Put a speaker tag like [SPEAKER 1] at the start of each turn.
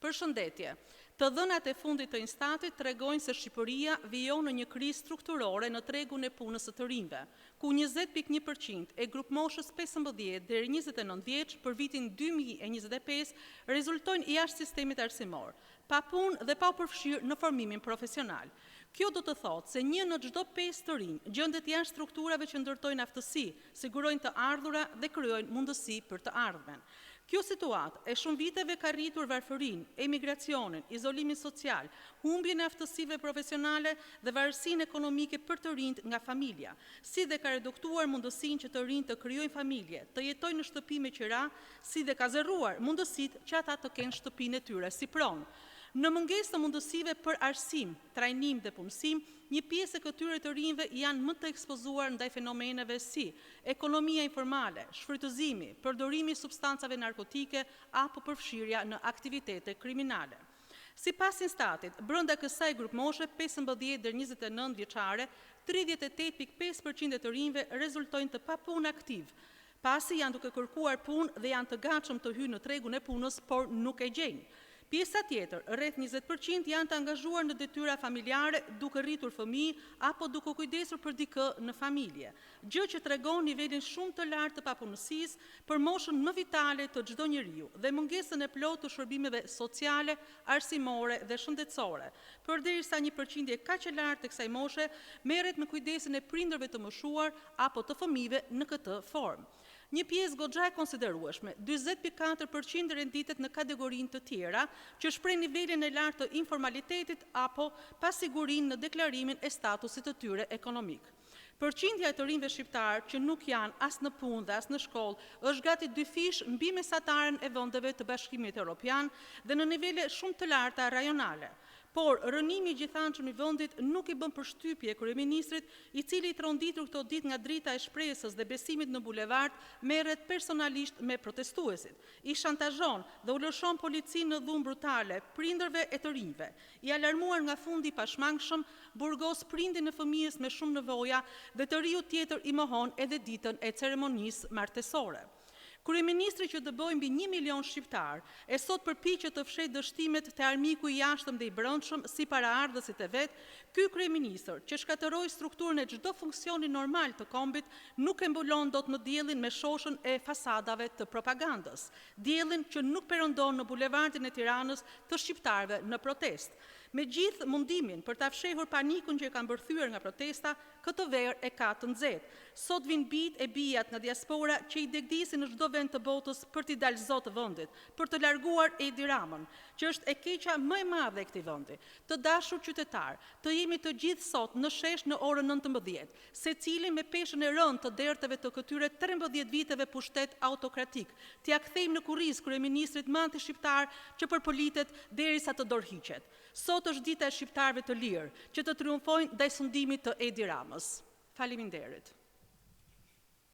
[SPEAKER 1] Përshëndetje. Të dhënat e fundit të Instatit tregojnë se Shqipëria vijon në një krizë strukturore në tregun e punës së të rinjve, ku 20.1% e grup moshës 15 deri 29 vjeç për vitin 2025 rezultojnë jashtë sistemit arsimor, pa punë dhe pa u përfshirë në formimin profesional. Kjo do të thotë se 1 në çdo 5 të rinj gjendet jashtë strukturave që ndërtojnë aftësi, sigurojnë të ardhura dhe krijojnë mundësi për të ardhmen. Kjo situatë e shumë viteve ka rritur varfërinë, emigracionin, izolimin social, humbjen e aftësive profesionale dhe varësinë ekonomike për të rinjt nga familja, si dhe ka reduktuar mundësinë që të rinjt të krijojnë familje, të jetojnë në shtëpi me qira, si dhe ka zerruar mundësitë që ata të kenë shtëpinë e tyre si pronë. Në mungesë të mundësive për arsim, trajnim dhe punësim, një pjesë e këtyre të rinjve janë më të ekspozuar ndaj fenomeneve si ekonomia informale, shfrytëzimi, përdorimi i substancave narkotike apo përfshirja në aktivitete kriminale. Sipas Instatit, brenda kësaj grup moshe 15 deri 29 vjeçare, 38.5% e të rinjve rezultojnë të papunë aktiv, pasi janë duke kërkuar punë dhe janë të gatshëm të hyjnë në tregun e punës, por nuk e gjejnë. Pjesa tjetër, rreth 20% janë të angazhuar në detyra familjare duke rritur fëmijë apo duke kujdesur për dikë në familje, gjë që tregon nivelin shumë të lartë të papunësisë për moshën më vitale të çdo njeriu dhe mungesën e plotë të shërbimeve sociale, arsimore dhe shëndetësore, përderisa një përqindje kaq e lartë të kësaj moshe merret me kujdesin e prindërve të moshuar apo të fëmijëve në këtë formë. Një pjesë goxha e konsiderueshme, 40.4% renditet në kategorinë të tjera, që shpreh nivelin e lartë të informalitetit apo pasigurinë në deklarimin e statusit të tyre ekonomik. Përqindja e të rinjve shqiptar që nuk janë as në punë dhe as në shkollë është gati 2 fish mbi mesataren e vendeve të Bashkimit Evropian dhe në nivele shumë të larta rajonale. Por rënimi i gjithanshëm i vendit nuk i bën përshtypje kryeministrit, i cili i tronditur këto ditë nga drita e shpresës dhe besimit në bulevard, merret personalisht me protestuesit. I shantazhon dhe u lëshon policinë në dhunë brutale prindërve e të rinjve. I alarmuar nga fundi i pashmangshëm, burgos prindin e fëmijës me shumë nevoja dhe të riu tjetër i mohon edhe ditën e ceremonisë martesore. Kryeministri që dëboi mbi 1 milion shqiptar e sot përpiqet të fshetë dështimet te armiku i jashtëm dhe i brendshëm si paraardhësit e vet, ky kryeministër që shkatërroi strukturën e çdo funksioni normal të kombit nuk e mbulon dot më diellin me shoshën e fasadave të propagandës, diellin që nuk perëndon në bulevardin e Tiranës të shqiptarëve në protestë. Me gjithë mundimin për ta fshehur panikun që e kanë bërthyer nga protesta, këtë verë e ka të nxehtë. Sot vin bijt e bijat nga diaspora që i degdisin në çdo vend të botës për t'i dalë zot të vendit, për të larguar Edi Ramën, që është e keqja më e madhe e këtij vendi. Të dashur qytetar, të jemi të gjithë sot në shesh në orën 19, secili me peshën e rënd të derteve të këtyre 13 viteve pushtet autokratik. T'ia kthejmë në kurriz kryeministrit më anti-shqiptar që përpolitet derisa të dorëhiqet. Sot është dita e shqiptarëve të lirë, që të triumfojnë ndaj sundimit të Edi Ramës. Faleminderit.